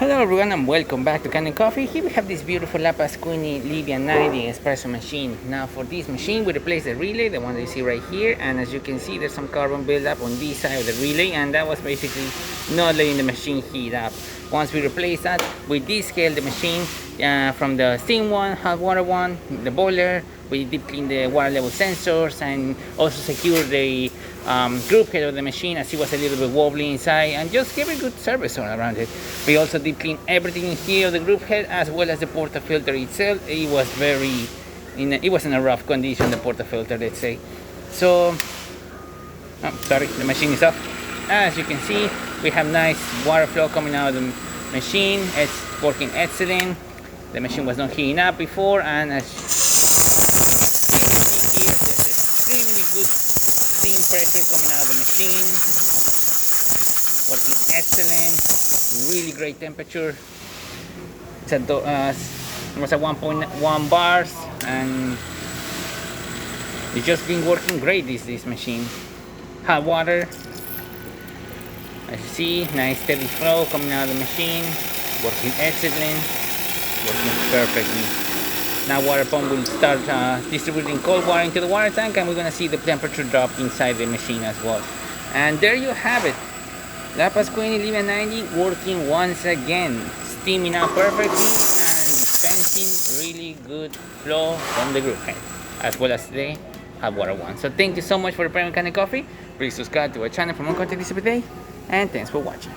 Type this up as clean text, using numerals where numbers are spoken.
Hello everyone and welcome back to Candy Coffee. Here we have this beautiful Pasquini livia 90 espresso machine. Now for this machine we replaced the relay, the one that you see right here, and as you can see there's some carbon buildup on this side of the relay, and that was basically not letting the machine heat up. Once we replaced that, we descaled the machine from the steam one, hot water one, the boiler. We deep clean the water level sensors and also secure the group head of the machine as it was a little bit wobbly inside, and just give it good service all around it. We also deep clean everything in here of the group head as well as the portafilter itself. It was it was in a rough condition, the portafilter, let's say. So, sorry, the machine is off. As you can see, we have nice water flow coming out of the machine. It's working excellent. The machine was not heating up before, and as here, there's extremely good steam pressure coming out of the machine. Working excellent, really great temperature. It's at it was at 1.1 bars, and it's just been working great. This machine. Hot water, as you see, nice steady flow coming out of the machine. Working excellent, working perfectly. Now water pump will start distributing cold water into the water tank, and we're going to see the temperature drop inside the machine as well. And there you have it. La Pasquini Livia 90 working once again, steaming out perfectly and dispensing really good flow from the group head, as well as the hot water one. So thank you so much for the premium Candy Coffee. Please subscribe to our channel for more content this every day, and thanks for watching.